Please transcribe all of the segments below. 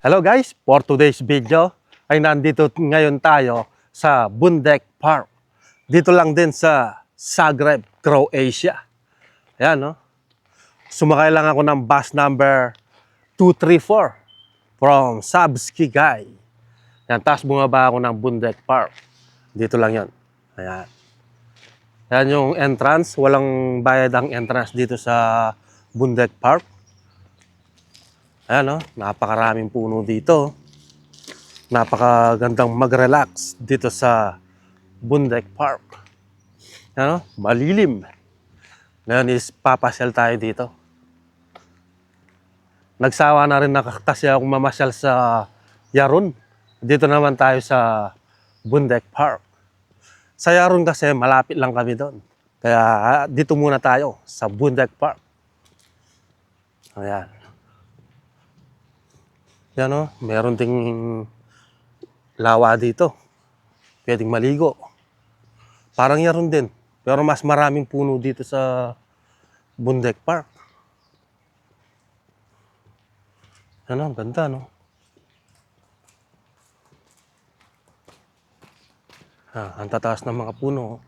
Hello guys, for today's video ay nandito ngayon tayo sa Bundek Park. Dito lang din sa Zagreb, Croatia. Ayan, no? Sumakay lang ako ng bus number 234 from Savski Gaj. Yan, tapos bumaba ako ng Bundek Park. Dito lang yon. Ayan. Ayan yung entrance. Walang bayad ang entrance dito sa Bundek Park. Ayan, no? Napakaraming puno dito. Napakagandang mag-relax dito sa Bundek Park. Ano? Malilim. Ngayon is papasyal tayo dito. Nagsawa na rin kasi akong mamasyal sa Yarun. Dito naman tayo sa Bundek Park. Sa Yarun kasi malapit lang kami doon. Kaya dito muna tayo sa Bundek Park. Ayan. Yan, o, meron ding lawa dito. Pwedeng maligo. Parang Yarun din. Pero mas maraming puno dito sa Bundek Park. Ano, ganda, no? Ang tataas ng mga puno.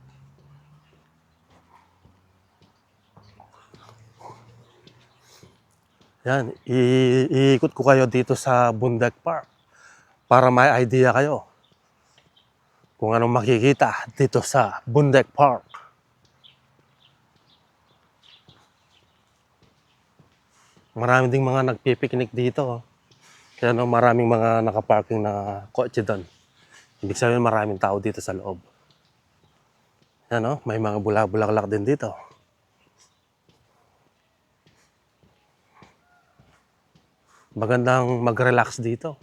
Yan, iikot ko kayo dito sa Bundek Park para may idea kayo kung anong makikita dito sa Bundek Park. Marami ding mga nagpipiknik dito. Kaya no, maraming mga nakaparking na kotse doon. Ibig sabihin maraming tao dito sa loob. Yan, no, may mga bulaklak din dito. Magandang mag-relax dito.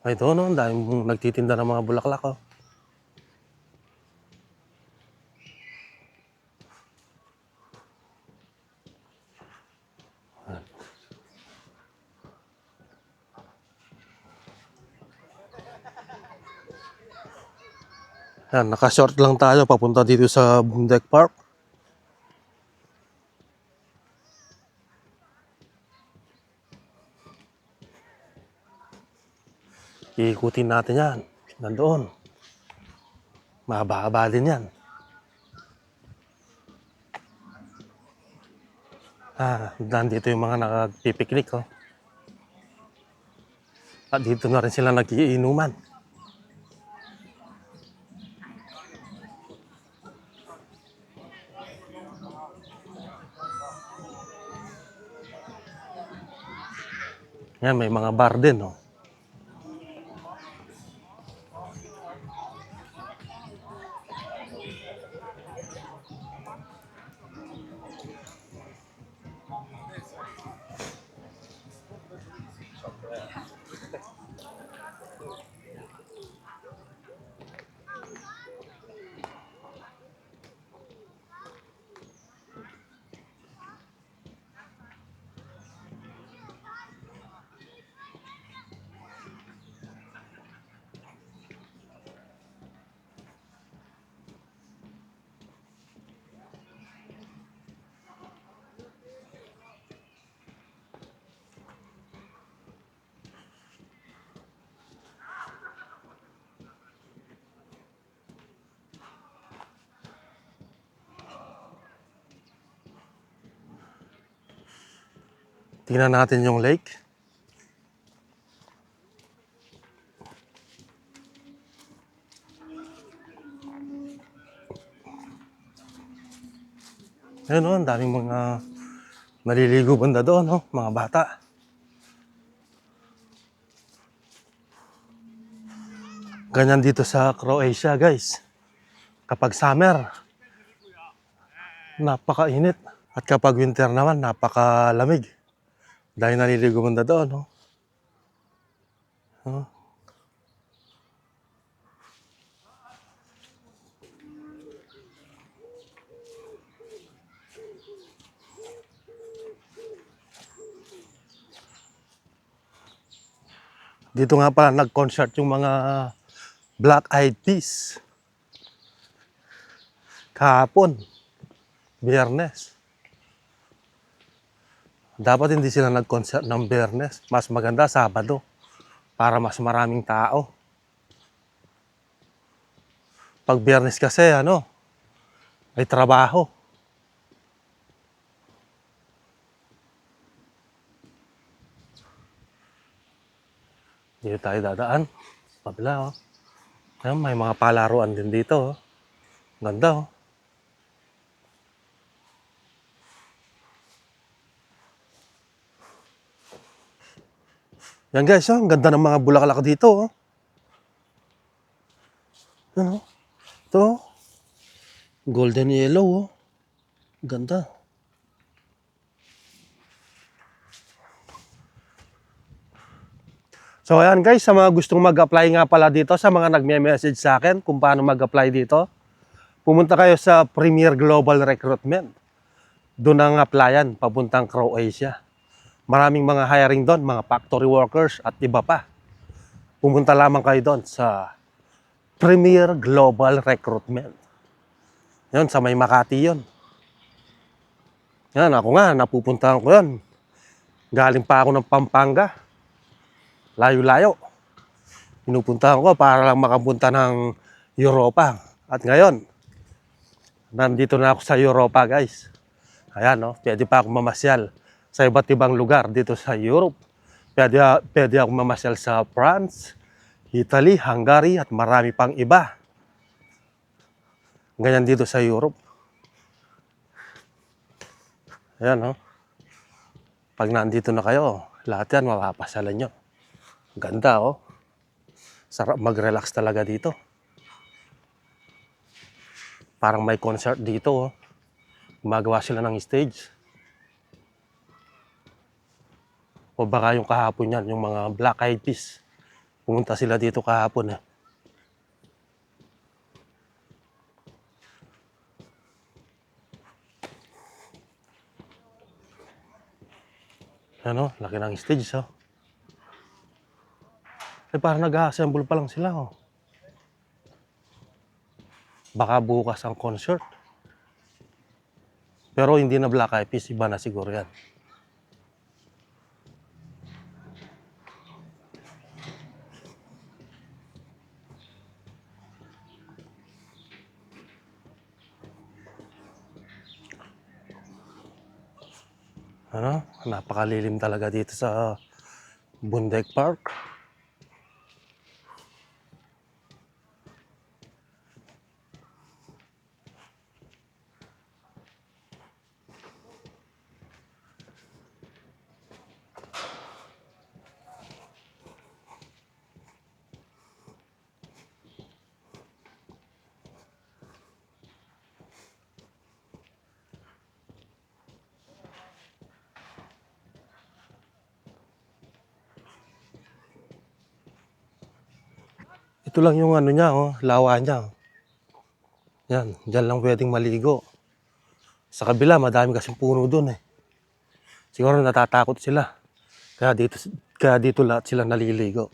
Ay, ito, no, dahil nagtitinda ng mga bulaklak, oh. Yan, naka-short lang tayo papunta dito sa Bundek Park. Iikutin natin yan. Nandoon. Mahaba-haba din yan. Nandito yung mga nakapipiknik, oh. At dito na rin sila nag-iinuman. Yan, may mga bar din, oh. Tingnan natin yung lake. Ayun, oh, ang daming mga naliligo banda doon, oh, mga bata. Ganyan dito sa Croatia, guys. Kapag summer, napakainit. At kapag winter naman, napakalamig. Dahil naliligo banda doon, oh. Oh. Dito nga pala nag-concert yung mga Black Eyed Peas. kahapon, Biyernes. Dapat hindi sila nag-concert ng Biyernes. Mas maganda Sabado para mas maraming tao. Pag Biyernes kasi ay trabaho. Dito tayo dadaan. Pabila, oh. Ayan, may mga palaruan din dito, oh. Ganda, oh. Yan guys, oh. Ang ganda ng mga bulaklak dito, oh. Ano? Ito, oh. Golden yellow, oh. Ganda. So ayan guys, sa mga gustong mag-apply nga pala dito, sa mga nagme-message sa akin kung paano mag-apply dito, pumunta kayo sa Premier Global Recruitment. Doon ang applyan, papuntang Croatia. Maraming mga hiring doon, mga factory workers at iba pa. Pumunta lamang kayo doon sa Premier Global Recruitment. Yun, sa may Makati yun. Yan, ako nga, napupuntahan ko yun. Galing pa ako ng Pampanga. Layo-layo. Pinupuntahan ko para lang makapunta ng Europa. At ngayon, nandito na ako sa Europa guys. Ayan, no? Pwede pa ako mamasyal sa iba't ibang lugar dito sa Europe. Pwede ako mamasyal sa France, Italy, Hungary at marami pang iba. Ganyan dito sa Europe. Ayan, no? Pag nandito na kayo, lahat yan mapapasyalan nyo. Ganda, oh. Sarap mag-relax talaga dito. Parang may concert dito, oh. Gumagawa sila ng stage. O baka yung kahapon yan, yung mga Black Eyed Peas. Pumunta sila dito kahapon, eh. Ano, laki ng stage, oh. Eh, parang nag-assemble pa lang sila, oh. Baka bukas ang concert. Pero hindi na Black Eyed Peas, iba na siguro yan. Ano, napakalilim talaga dito sa Bundeck Park. Ito lang yung ano niya, oh, lawa niya. Yan, dyan lang pwedeng maligo. Sa kabila, madami kasing puno dun, eh. Siguro natatakot sila. Kaya dito lahat sila naliligo.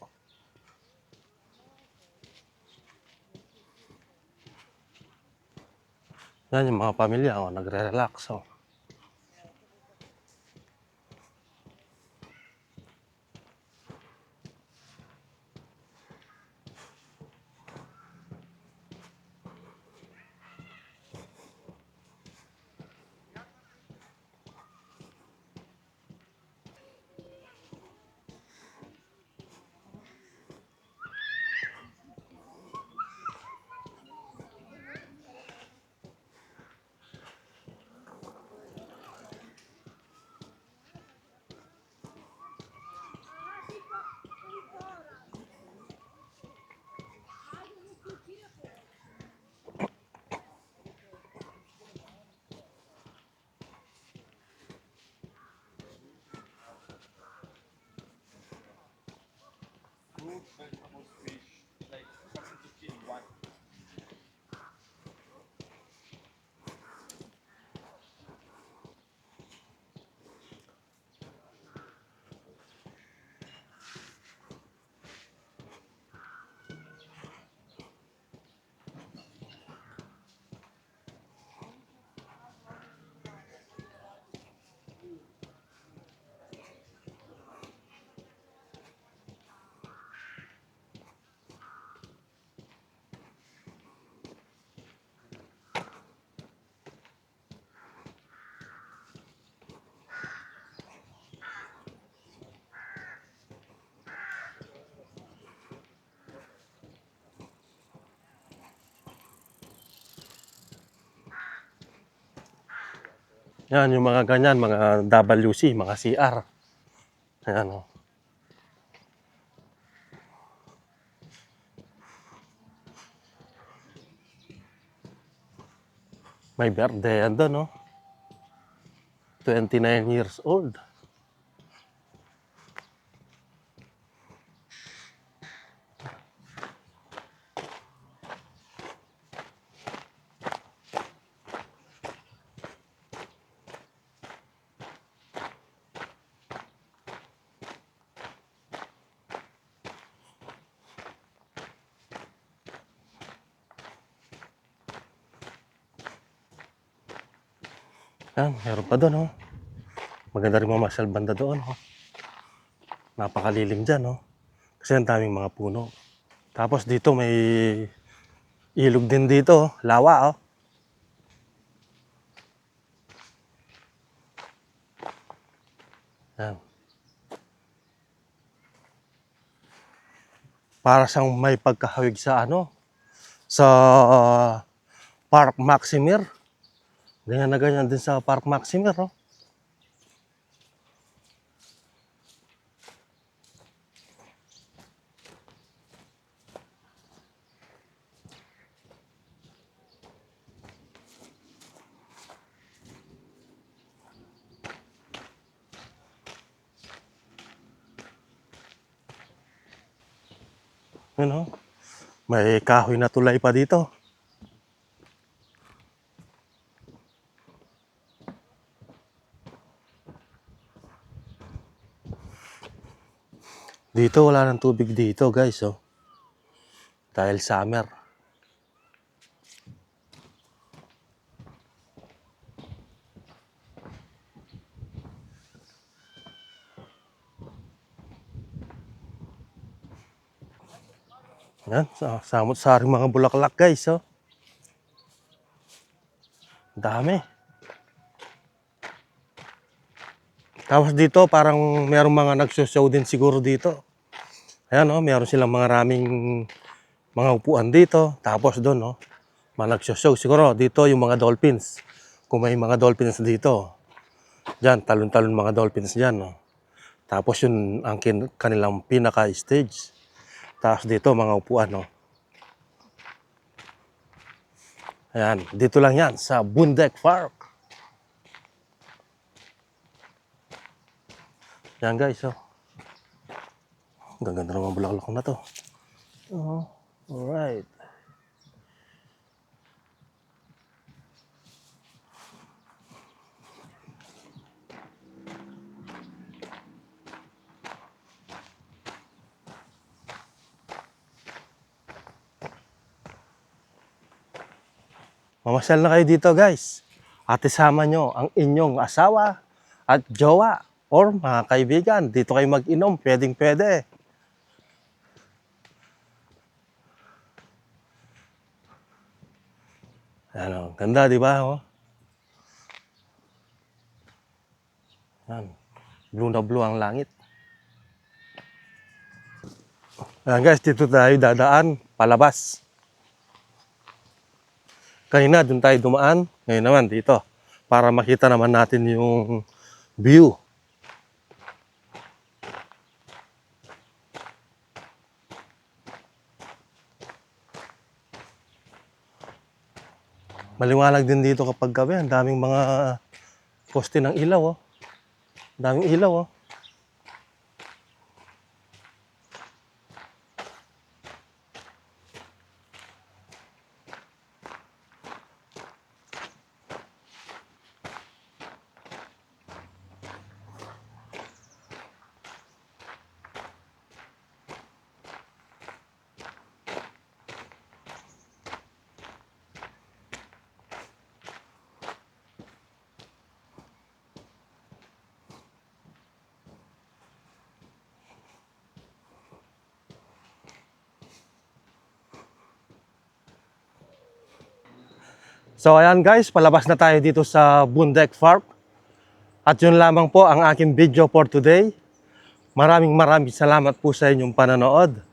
Yan yung mga pamilya, oh, nagre-relax, oh. Yan, yung mga ganyan, mga WC, mga CR. Ayan, oh. May birthday yan doon, no? 29 years old. Yan, meron pa doon, oh. Maganda rin mamasyal banda doon, oh. Napakalilim dyan, oh. Kasi ang daming mga puno. Tapos dito may ilog din dito, oh. Lawa, oh. Yan. Para siyang may pagkahawig sa ano, sa Park Maximir. Ganyan na ganyan din sa Park Maximir, oh. Yun, oh. May kahoy na tulay pa dito. Dito wala ng tubig dito, guys, oh. Dahil summer. Yan, samot-saring mga bulaklak, guys, oh. Dami. Tapos dito parang merong mga nagsushow din siguro dito. Ayan, oh, meron silang mga raming mga upuan dito. Tapos doon, oh, mga nagsushow. Siguro dito yung mga dolphins. Kung may mga dolphins dito. Diyan, talon-talon mga dolphins dyan, oh. Tapos yun ang kanilang pinaka-stage. Tapos dito mga upuan, oh. Ayan, dito lang yan sa Bundeck Park. Yan, guys, oh. Ang ganda naman bulaklak na to. Oh, alright. Mamasyal na kayo dito, guys. At isama nyo ang inyong asawa at jowa or mga kaibigan. Dito kayo mag-inom, pwedeng-pwede. Ano, ganda, di ba? Oh? Yan. Blue na blue ang langit. Ayan, guys, dito tayo dadaan, palabas. Kanina, dun tayo dumaan. Ngayon naman, dito. Para makita naman natin yung view. Maliwanag din dito kapag gabi. Ang daming mga poste ng ilaw, oh. Ang daming ilaw, oh. So ayan, guys, palabas na tayo dito sa Bundeck Park. At yun lamang po ang aking video for today. Maraming salamat po sa inyong panonood.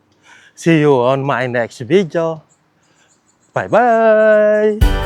See you on my next video. Bye-bye!